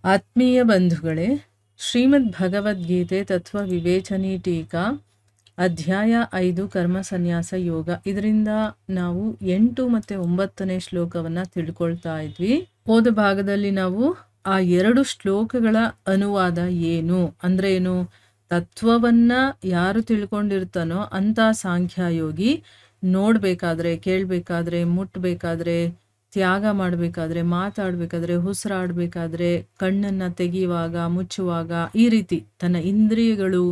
ಆತ್ಮೀಯ ಬಂಧುಗಳೇ, ಶ್ರೀಮದ್ ಭಗವದ್ಗೀತೆ ತತ್ವ ವಿವೇಚನಿ ಟೀಕಾ ಅಧ್ಯಾಯ 5 ಕರ್ಮ ಸನ್ಯಾಸ ಯೋಗ. ಇದರಿಂದ ನಾವು 8 ಮತ್ತು 9ನೇ ಶ್ಲೋಕವನ್ನು ತಿಳ್ಕೊಳ್ತಾ ಇದ್ವಿ. ಹೋದ ಭಾಗದಲ್ಲಿ ನಾವು ಆ 2 ಶ್ಲೋಕಗಳ ಅನುವಾದ ಏನು ಅಂದ್ರೆ ಏನು, ತತ್ವವನ್ನ ಯಾರು ತಿಳ್ಕೊಂಡಿರ್ತಾನೋ ಅಂತ ಸಾಂಖ್ಯಯೋಗಿ ನೋಡ್ಬೇಕಾದ್ರೆ, ಕೇಳಬೇಕಾದ್ರೆ, ಮುಟ್ಬೇಕಾದ್ರೆ, ತ್ಯಾಗ ಮಾಡಬೇಕಾದ್ರೆ, ಮಾತಾಡಬೇಕಾದ್ರೆ, ಉಸಿರಾಡಬೇಕಾದ್ರೆ, ಕಣ್ಣನ್ನು ತೆಗೆಯುವಾಗ, ಮುಚ್ಚುವಾಗ, ಈ ರೀತಿ ತನ್ನ ಇಂದ್ರಿಯಗಳು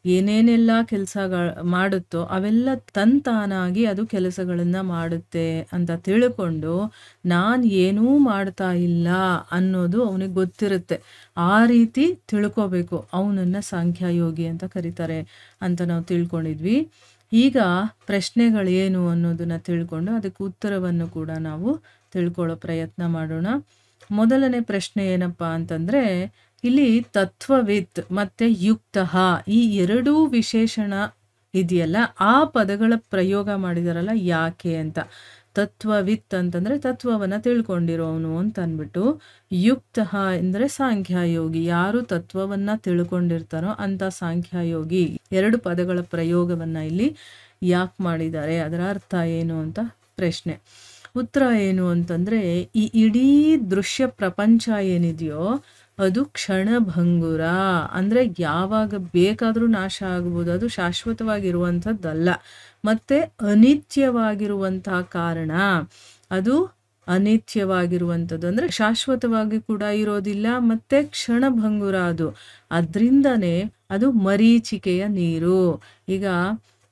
ಏನೇನೆಲ್ಲ ಕೆಲಸಗಳು ಮಾಡುತ್ತೋ ಅವೆಲ್ಲ ತಂತಾನಾಗಿ ಅದು ಕೆಲಸಗಳನ್ನು ಮಾಡುತ್ತೆ ಅಂತ ತಿಳ್ಕೊಂಡು ನಾನು ಏನೂ ಮಾಡ್ತಾ ಇಲ್ಲ ಅನ್ನೋದು ಅವನಿಗೆ ಗೊತ್ತಿರುತ್ತೆ. ಆ ರೀತಿ ತಿಳ್ಕೋಬೇಕು. ಅವನನ್ನು ಸಾಂಖ್ಯಯೋಗಿ ಅಂತ ಕರೀತಾರೆ ಅಂತ ನಾವು ತಿಳ್ಕೊಂಡಿದ್ವಿ. ಈಗ ಪ್ರಶ್ನೆಗಳೇನು ಅನ್ನೋದನ್ನ ತಿಳ್ಕೊಂಡು ಅದಕ್ಕೆ ಉತ್ತರವನ್ನು ಕೂಡ ನಾವು ತಿಳ್ಕೊಳ್ಳೋ ಪ್ರಯತ್ನ ಮಾಡೋಣ. ಮೊದಲನೇ ಪ್ರಶ್ನೆ ಏನಪ್ಪ ಅಂತಂದರೆ, ಇಲ್ಲಿ ತತ್ವವಿತ್ ಮತ್ತು ಯುಕ್ತಃ ಈ 2 ವಿಶೇಷಣ ಇದೆಯಲ್ಲ, ಆ ಪದಗಳ ಪ್ರಯೋಗ ಮಾಡಿದಾರಲ್ಲ ಯಾಕೆ ಅಂತ. ತತ್ವವಿತ್ ಅಂತಂದರೆ ತತ್ವವನ್ನು ತಿಳ್ಕೊಂಡಿರೋನು ಅಂತ ಅಂದ್ಬಿಟ್ಟು, ಯುಕ್ತಃ ಅಂದರೆ ಸಾಂಖ್ಯಯೋಗಿ, ಯಾರು ತತ್ವವನ್ನು ತಿಳ್ಕೊಂಡಿರ್ತಾರೋ ಅಂಥ ಸಾಂಖ್ಯಯೋಗಿ. 2 ಪದಗಳ ಪ್ರಯೋಗವನ್ನು ಇಲ್ಲಿ ಯಾಕೆ ಮಾಡಿದ್ದಾರೆ, ಅದರ ಅರ್ಥ ಏನು ಅಂತ ಪ್ರಶ್ನೆ. ಉತ್ತರ ಏನು ಅಂತಂದರೆ, ಈ ಇಡೀ ದೃಶ್ಯ ಪ್ರಪಂಚ ಏನಿದೆಯೋ ಅದು ಕ್ಷಣಭಂಗುರ, ಅಂದರೆ ಯಾವಾಗ ಬೇಕಾದರೂ ನಾಶ ಆಗ್ಬೋದು, ಅದು ಶಾಶ್ವತವಾಗಿರುವಂಥದ್ದಲ್ಲ. ಮತ್ತು ಅನಿತ್ಯವಾಗಿರುವಂತಹ ಕಾರಣ ಅದು ಅನಿತ್ಯವಾಗಿರುವಂಥದ್ದು, ಅಂದರೆ ಶಾಶ್ವತವಾಗಿ ಕೂಡ ಇರೋದಿಲ್ಲ, ಮತ್ತು ಕ್ಷಣಭಂಗುರ ಅದು. ಅದರಿಂದನೇ ಅದು ಮರೀಚಿಕೆಯ ನೀರು. ಈಗ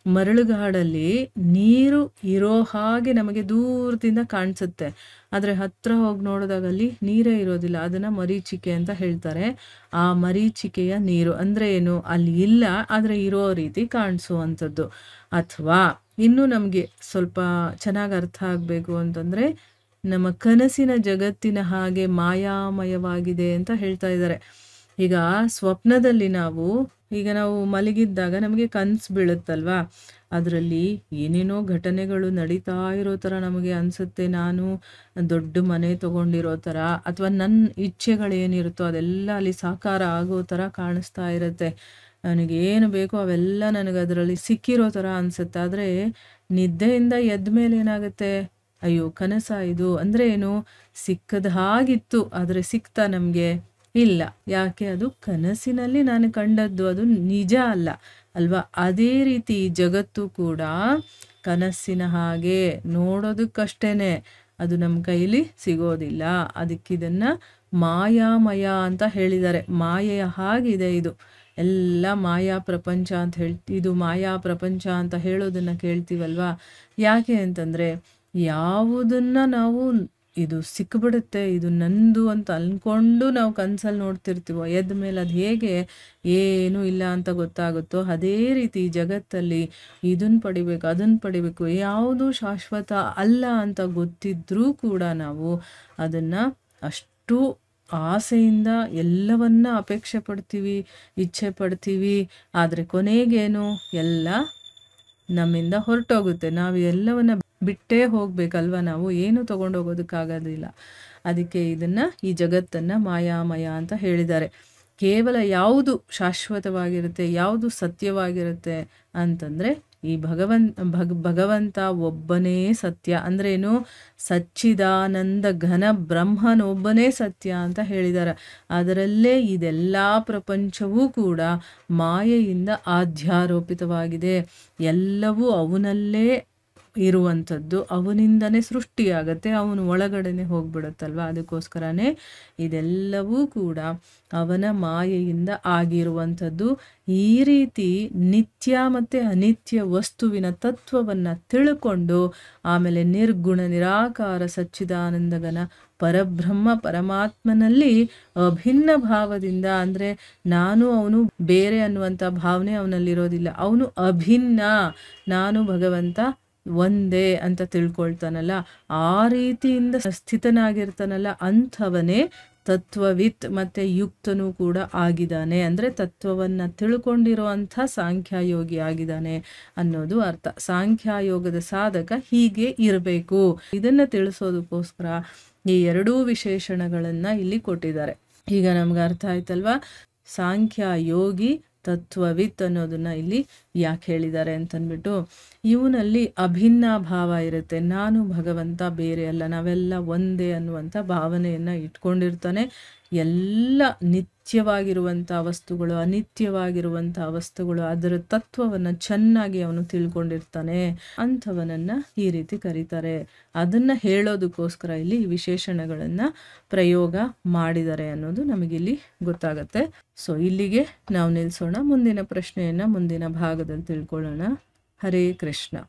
ಮರಳುಗಾಡಲ್ಲಿ ನೀರು ಇರೋ ಹಾಗೆ ನಮಗೆ ದೂರದಿಂದ ಕಾಣಿಸುತ್ತೆ, ಆದರೆ ಹತ್ರ ಹೋಗಿ ನೋಡಿದಾಗ ಅಲ್ಲಿ ನೀರೇ ಇರೋದಿಲ್ಲ. ಅದನ್ನು ಮರೀಚಿಕೆ ಅಂತ ಹೇಳ್ತಾರೆ. ಆ ಮರೀಚಿಕೆಯ ನೀರು ಅಂದರೆ ಏನು, ಅಲ್ಲಿ ಇಲ್ಲ ಆದರೆ ಇರೋ ರೀತಿ ಕಾಣಿಸುವಂಥದ್ದು. ಅಥವಾ ಇನ್ನೂ ನಮಗೆ ಸ್ವಲ್ಪ ಚೆನ್ನಾಗಿ ಅರ್ಥ ಆಗಬೇಕು ಅಂತಂದರೆ, ನಮ್ಮ ಕನಸಿನ ಜಗತ್ತಿನ ಹಾಗೆ ಮಾಯಾಮಯವಾಗಿದೆ ಅಂತ ಹೇಳ್ತಾ ಇದ್ದಾರೆ. ಈಗ ಸ್ವಪ್ನದಲ್ಲಿ ನಾವು ಮಲಗಿದ್ದಾಗ ನಮಗೆ ಕನಸು ಬೀಳುತ್ತಲ್ವ, ಅದರಲ್ಲಿ ಏನೇನೋ ಘಟನೆಗಳು ನಡೀತಾ ಇರೋ ಥರ ನಮಗೆ ಅನಿಸುತ್ತೆ. ನಾನು ದೊಡ್ಡ ಮನೆ ತೊಗೊಂಡಿರೋ ಥರ, ಅಥವಾ ನನ್ನ ಇಚ್ಛೆಗಳೇನಿರುತ್ತೋ ಅದೆಲ್ಲ ಅಲ್ಲಿ ಸಾಕಾರ ಆಗೋ ಥರ ಕಾಣಿಸ್ತಾ ಇರುತ್ತೆ. ನನಗೇನು ಬೇಕೋ ಅವೆಲ್ಲ ನನಗೆ ಅದರಲ್ಲಿ ಸಿಕ್ಕಿರೋ ಥರ ಅನಿಸುತ್ತೆ. ಆದರೆ ನಿದ್ದೆಯಿಂದ ಎದ್ದ ಮೇಲೆ ಏನಾಗುತ್ತೆ, ಅಯ್ಯೋ ಕನಸ ಇದು, ಅಂದರೆ ಏನು, ಸಿಕ್ಕದ ಹಾಗಿತ್ತು ಆದರೆ ಸಿಕ್ತಾ ನಮಗೆ ಇಲ್ಲ. ಯಾಕೆ, ಅದು ಕನಸಿನಲ್ಲಿ ನಾನು ಕಂಡದ್ದು, ಅದು ನಿಜ ಅಲ್ಲ ಅಲ್ವಾ. ಅದೇ ರೀತಿ ಜಗತ್ತು ಕೂಡ ಕನಸಿನ ಹಾಗೆ ನೋಡೋದಕ್ಕಷ್ಟೇ, ಅದು ನಮ್ಮ ಕೈಲಿ ಸಿಗೋದಿಲ್ಲ. ಅದಕ್ಕಿದನ್ನು ಮಾಯಾಮಯ ಅಂತ ಹೇಳಿದ್ದಾರೆ. ಮಾಯೆಯ ಹಾಗಿದೆ ಇದು ಎಲ್ಲ, ಮಾಯಾ ಪ್ರಪಂಚ ಅಂತ ಇದು ಮಾಯಾ ಪ್ರಪಂಚ ಅಂತ ಹೇಳೋದನ್ನು ಕೇಳ್ತೀವಲ್ವಾ. ಯಾಕೆ ಅಂತಂದರೆ, ಯಾವುದನ್ನು ನಾವು ಇದು ಸಿಕ್ಬಿಡುತ್ತೆ, ಇದು ನಂದು ಅಂತ ಅಂದ್ಕೊಂಡು ನಾವು ಕನಸಲ್ಲಿ ನೋಡ್ತಿರ್ತೀವೋ, ಎದ್ದ ಮೇಲೆ ಅದು ಹೇಗೆ ಏನೂ ಇಲ್ಲ ಅಂತ ಗೊತ್ತಾಗುತ್ತೋ, ಅದೇ ರೀತಿ ಜಗತ್ತಲ್ಲಿ ಇದನ್ನು ಪಡಿಬೇಕು, ಅದನ್ನು ಪಡಿಬೇಕು, ಯಾವುದು ಶಾಶ್ವತ ಅಲ್ಲ ಅಂತ ಗೊತ್ತಿದ್ರೂ ಕೂಡ ನಾವು ಅದನ್ನು ಅಷ್ಟು ಆಸೆಯಿಂದ ಎಲ್ಲವನ್ನ ಅಪೇಕ್ಷೆ ಪಡ್ತೀವಿ, ಇಚ್ಛೆ ಪಡ್ತೀವಿ. ಆದರೆ ಕೊನೆಗೇನು, ಎಲ್ಲ ನಮ್ಮಿಂದ ಹೊರಟೋಗುತ್ತೆ. ನಾವು ಎಲ್ಲವನ್ನ ಬಿಟ್ಟೇ ಹೋಗ್ಬೇಕಲ್ವ, ನಾವು ಏನು ತೊಗೊಂಡೋಗೋದಕ್ಕಾಗೋದಿಲ್ಲ. ಅದಕ್ಕೆ ಈ ಜಗತ್ತನ್ನು ಮಾಯಾಮಯ ಅಂತ ಹೇಳಿದ್ದಾರೆ. ಕೇವಲ ಯಾವುದು ಶಾಶ್ವತವಾಗಿರುತ್ತೆ, ಯಾವುದು ಸತ್ಯವಾಗಿರುತ್ತೆ ಅಂತಂದರೆ ಈ ಭಗವಂತ ಒಬ್ಬನೇ ಸತ್ಯ. ಅಂದ್ರೇನು, ಸಚ್ಚಿದಾನಂದ ಘನ ಬ್ರಹ್ಮನೊಬ್ಬನೇ ಸತ್ಯ ಅಂತ ಹೇಳಿದ್ದಾರೆ. ಅದರಲ್ಲೇ ಇದೆಲ್ಲ ಪ್ರಪಂಚವೂ ಕೂಡ ಮಾಯೆಯಿಂದ ಆಧ್ಯಾರೋಪಿತವಾಗಿದೆ. ಎಲ್ಲವೂ ಅವನಲ್ಲೇ ಇರುವಂಥದ್ದು, ಅವನಿಂದನೇ ಸೃಷ್ಟಿಯಾಗತ್ತೆ, ಅವನು ಒಳಗಡೆನೆ ಹೋಗ್ಬಿಡುತ್ತಲ್ವ. ಅದಕ್ಕೋಸ್ಕರನೇ ಇದೆಲ್ಲವೂ ಕೂಡ ಅವನ ಮಾಯೆಯಿಂದ ಆಗಿರುವಂಥದ್ದು. ಈ ರೀತಿ ನಿತ್ಯ ಮತ್ತು ಅನಿತ್ಯ ವಸ್ತುವಿನ ತತ್ವವನ್ನು ತಿಳ್ಕೊಂಡು ಆಮೇಲೆ ನಿರ್ಗುಣ ನಿರಾಕಾರ ಸಚ್ಚಿದಾನಂದಗನ ಪರಬ್ರಹ್ಮ ಪರಮಾತ್ಮನಲ್ಲಿ ಅಭಿನ್ನ ಭಾವದಿಂದ, ಅಂದರೆ ನಾನು ಅವನು ಬೇರೆ ಅನ್ನುವಂಥ ಭಾವನೆ ಅವನಲ್ಲಿರೋದಿಲ್ಲ. ಅವನು ಅಭಿನ್ನ, ನಾನು ಭಗವಂತ ಒಂದೇ ಅಂತ ತಿಳ್ಕೊಳ್ತಾನಲ್ಲ, ಆ ರೀತಿಯಿಂದ ಸ್ಥಿತನಾಗಿರ್ತಾನಲ್ಲ, ಅಂಥವನೇ ತತ್ವವಿತ್ ಮತ್ತು ಯುಕ್ತನೂ ಕೂಡ ಆಗಿದ್ದಾನೆ. ಅಂದರೆ ತತ್ವವನ್ನು ತಿಳ್ಕೊಂಡಿರುವಂಥ ಸಾಂಖ್ಯಯೋಗಿ ಆಗಿದ್ದಾನೆ ಅನ್ನೋದು ಅರ್ಥ. ಸಾಂಖ್ಯಯೋಗದ ಸಾಧಕ ಹೀಗೆ ಇರಬೇಕು. ಇದನ್ನು ತಿಳಿಸೋದಕ್ಕೋಸ್ಕರ ಈ 2 ವಿಶೇಷಣಗಳನ್ನು ಇಲ್ಲಿ ಕೊಟ್ಟಿದ್ದಾರೆ. ಈಗ ನಮ್ಗೆ ಅರ್ಥ ಆಯ್ತಲ್ವಾ ಸಾಂಖ್ಯ ಯೋಗಿ ತತ್ವವಿತ್ ಅನ್ನೋದನ್ನ ಇಲ್ಲಿ ಯಾಕೆ ಹೇಳಿದ್ದಾರೆ ಅಂತಂದ್ಬಿಟ್ಟು, ಇವನಲ್ಲಿ ಅಭಿನ್ನ ಭಾವ ಇರುತ್ತೆ. ನಾನು ಭಗವಂತ ಬೇರೆ ಅಲ್ಲ, ನಾವೆಲ್ಲ ಒಂದೇ ಅನ್ನುವಂಥ ಭಾವನೆಯನ್ನು ಇಟ್ಕೊಂಡಿರ್ತಾನೆ. ಎಲ್ಲ ನಿತ್ಯವಾಗಿರುವಂಥ ವಸ್ತುಗಳು, ಅನಿತ್ಯವಾಗಿರುವಂಥ ವಸ್ತುಗಳು, ಅದರ ತತ್ವವನ್ನು ಚೆನ್ನಾಗಿ ಅವನು ತಿಳ್ಕೊಂಡಿರ್ತಾನೆ. ಅಂಥವನನ್ನು ಈ ರೀತಿ ಕರೀತಾರೆ. ಅದನ್ನು ಹೇಳೋದಕ್ಕೋಸ್ಕರ ಇಲ್ಲಿ ವಿಶೇಷಣಗಳನ್ನು ಪ್ರಯೋಗ ಮಾಡಿದ್ದಾರೆ ಅನ್ನೋದು ನಮಗಿಲ್ಲಿ ಗೊತ್ತಾಗತ್ತೆ. ಸೊ ಇಲ್ಲಿಗೆ ನಾವು ನಿಲ್ಲಿಸೋಣ. ಮುಂದಿನ ಪ್ರಶ್ನೆಯನ್ನು ಮುಂದಿನ ಭಾಗದಲ್ಲಿ ತಿಳ್ಕೊಳ್ಳೋಣ. ಹರೇ ಕೃಷ್ಣ.